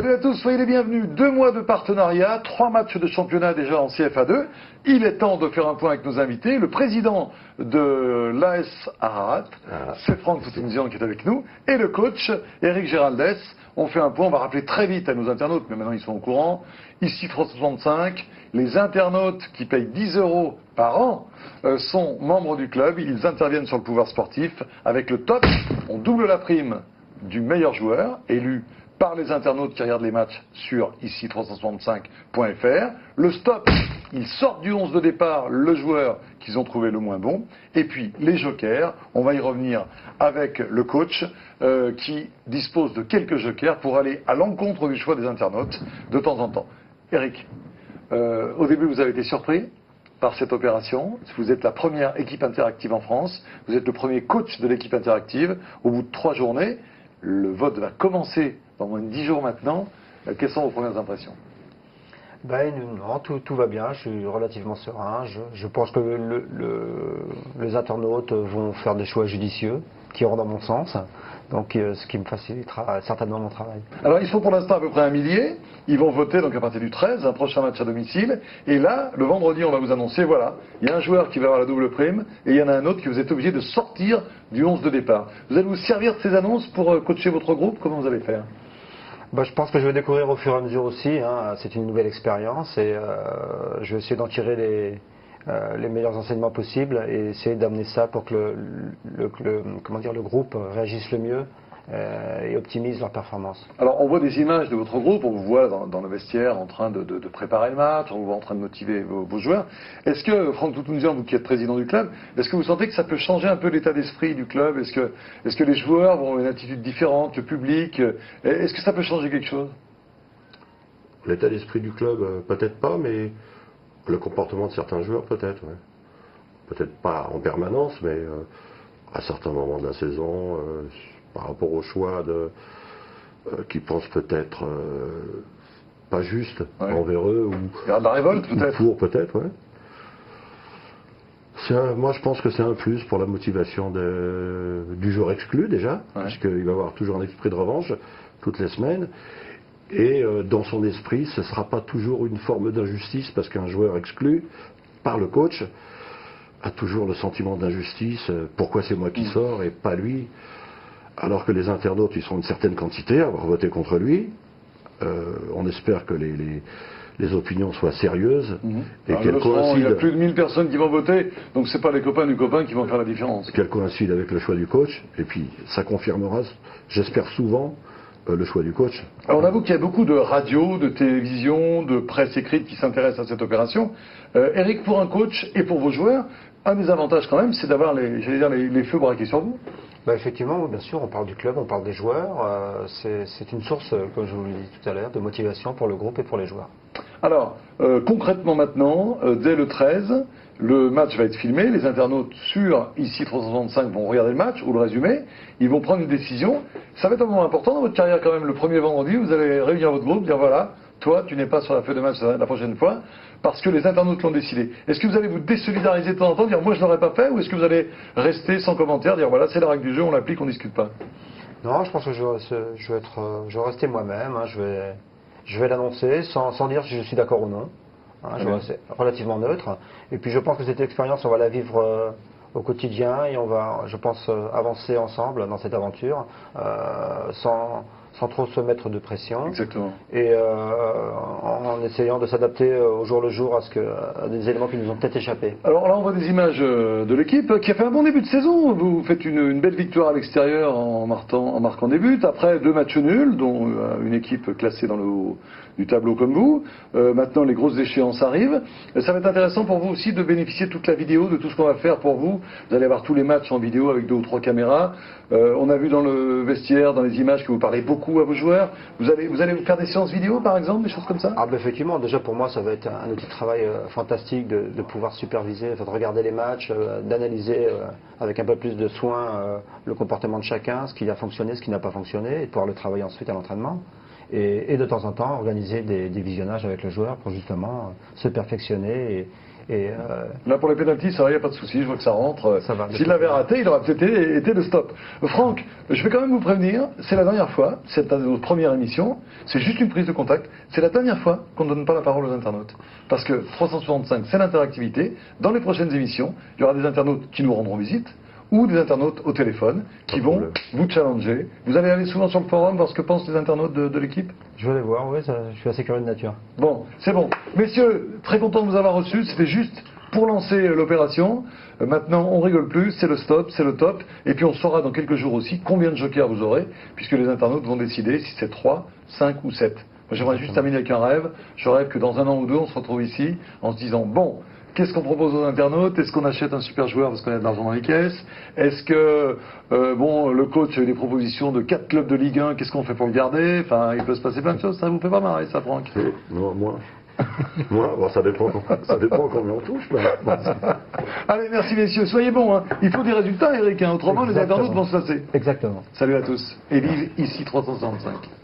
Salut à tous, soyez les bienvenus. 2 mois de partenariat, 3 matchs de championnat déjà en CFA2. Il est temps de faire un point avec nos invités. Le président de l'AS Ararat, c'est Franck Foutounzian qui est avec nous, et le coach Eric Géraldès. On fait un point, on va rappeler très vite à nos internautes, mais maintenant ils sont au courant. Ici 365, les internautes qui payent 10 € par an sont membres du club. Ils interviennent sur le pouvoir sportif. Avec le top, on double la prime du meilleur joueur, élu par les internautes qui regardent les matchs sur ici365.fr. Le stop, ils sortent du 11 de départ le joueur qu'ils ont trouvé le moins bon. Et puis les jokers, on va y revenir avec le coach qui dispose de quelques jokers pour aller à l'encontre du choix des internautes de temps en temps. Eric, au début vous avez été surpris par cette opération. Vous êtes la première équipe interactive en France. Vous êtes le premier coach de l'équipe interactive. Au bout de 3 journées, le vote va commencer dans moins de 10 jours maintenant. Quelles sont vos premières impressions? Non, tout va bien, je suis relativement serein. Je pense que les internautes vont faire des choix judicieux qui iront dans mon sens, donc ce qui me facilitera certainement mon travail. Alors ils sont pour l'instant à peu près 1 millier, ils vont voter donc à partir du 13, un prochain match à domicile, et là, le vendredi, on va vous annoncer, voilà, il y a un joueur qui va avoir la double prime, et il y en a un autre que vous êtes obligé de sortir du 11 de départ. Vous allez vous servir de ces annonces pour coacher votre groupe? Comment vous allez faire? Je pense que je vais découvrir au fur et à mesure aussi, hein. C'est une nouvelle expérience et je vais essayer d'en tirer les meilleurs enseignements possibles et essayer d'amener ça pour que le groupe réagisse le mieux et optimise leur performance. Alors on voit des images de votre groupe, on vous voit dans le vestiaire en train de préparer le match, on vous voit en train de motiver vos joueurs. Est-ce que, Franck Foutounzian, vous qui êtes président du club, est-ce que vous sentez que ça peut changer un peu l'état d'esprit du club? Est-ce que les joueurs vont avoir une attitude différente, le public? Est-ce que ça peut changer quelque chose? L'état d'esprit du club, peut-être pas, mais le comportement de certains joueurs, peut-être. Ouais. Peut-être pas en permanence, mais à certains moments de la saison, par rapport au choix qui pensent peut-être pas juste envers eux, ou la révolte peut-être. Pour peut-être, ouais. Moi je pense que c'est un plus pour la motivation du joueur exclu déjà, parce qu'il va avoir toujours un esprit de revanche toutes les semaines. Et dans son esprit, ce ne sera pas toujours une forme d'injustice, parce qu'un joueur exclu par le coach a toujours le sentiment d'injustice. Pourquoi c'est moi qui sors et pas lui? Alors que les internautes, ils sont une certaine quantité à avoir voté contre lui. On espère que les opinions soient sérieuses et qu'elles coïncident. Il y a plus de 1000 personnes qui vont voter, donc c'est pas les copains du copain qui vont faire la différence. Qu'elles coïncident avec le choix du coach, et puis ça confirmera, j'espère souvent, le choix du coach. Alors on avoue qu'il y a beaucoup de radios, de télévision, de presse écrite qui s'intéressent à cette opération. Eric, pour un coach et pour vos joueurs, un des avantages quand même, c'est d'avoir les feux braqués sur vous. Effectivement, bien sûr, on parle du club, on parle des joueurs. C'est une source, comme je vous l'ai dit tout à l'heure, de motivation pour le groupe et pour les joueurs. Alors, concrètement maintenant, dès le 13, le match va être filmé. Les internautes sur ici 365 vont regarder le match ou le résumé. Ils vont prendre une décision. Ça va être un moment important dans votre carrière quand même. Le premier vendredi, vous allez réunir votre groupe, dire voilà, toi, tu n'es pas sur la feuille de match la prochaine fois, parce que les internautes l'ont décidé. Est-ce que vous allez vous désolidariser de temps en temps, dire moi je ne l'aurais pas fait, ou est-ce que vous allez rester sans commentaire, dire voilà, c'est la règle du jeu, on l'applique, on ne discute pas? Non, je pense que je vais rester moi-même. Hein. Je vais l'annoncer sans dire si je suis d'accord ou non. Hein, je vais rester relativement neutre. Et puis je pense que cette expérience, on va la vivre au quotidien et on va, je pense, avancer ensemble dans cette aventure sans trop se mettre de pression. Exactement. Et en essayant de s'adapter au jour le jour à des éléments qui nous ont peut-être échappé. Alors là, on voit des images de l'équipe qui a fait un bon début de saison. Vous faites une belle victoire à l'extérieur en marquant des buts. Après 2 matchs nuls, dont une équipe classée dans le haut du tableau comme vous. Maintenant, les grosses échéances arrivent. Ça va être intéressant pour vous aussi de bénéficier de toute la vidéo, de tout ce qu'on va faire pour vous. Vous allez avoir tous les matchs en vidéo avec 2 ou 3 caméras. On a vu dans le vestiaire, dans les images, que vous parlez beaucoup à vos joueurs. Vous allez vous faire des séances vidéo, par exemple, des choses comme ça? Effectivement, déjà pour moi, ça va être un outil de travail fantastique de pouvoir superviser, de regarder les matchs, d'analyser avec un peu plus de soin le comportement de chacun, ce qui a fonctionné, ce qui n'a pas fonctionné, et de pouvoir le travailler ensuite à l'entraînement. Et de temps en temps, organiser des visionnages avec le joueur pour justement se perfectionner Et là, pour les pénaltys, ça va, il n'y a pas de souci, je vois que ça rentre. Ça va, S'il l'avait raté, il aurait peut-être été le stop. Franck, je vais quand même vous prévenir, c'est la dernière fois, c'est notre première émission, c'est juste une prise de contact, c'est la dernière fois qu'on ne donne pas la parole aux internautes. Parce que 365, c'est l'interactivité. Dans les prochaines émissions, il y aura des internautes qui nous rendront visite, ou des internautes au téléphone qui vont vous challenger. Vous allez aller souvent sur le forum voir ce que pensent les internautes de l'équipe? je vais aller voir, oui, je suis assez curieux de nature. Bon, c'est bon. Messieurs, très content de vous avoir reçus. C'était juste pour lancer l'opération. Maintenant, on rigole plus, c'est le stop, c'est le top. Et puis on saura dans quelques jours aussi combien de jokers vous aurez, puisque les internautes vont décider si c'est 3, 5 ou 7. Moi, j'aimerais juste terminer avec un rêve. Je rêve que dans un an ou deux, on se retrouve ici en se disant, bon, qu'est-ce qu'on propose aux internautes? Est-ce qu'on achète un super joueur parce qu'on a de l'argent dans les caisses? Est-ce que, le coach a eu des propositions de 4 clubs de Ligue 1, qu'est-ce qu'on fait pour le garder? Enfin, il peut se passer plein de choses. Ça vous fait pas marrer, ça, Franck? Non, moi, bon, ça dépend combien on touche. Allez, merci messieurs, soyez bons. Hein. Il faut des résultats, Eric, hein. Autrement les internautes vont se lasser. Exactement. Salut à tous. Et vive ici 365.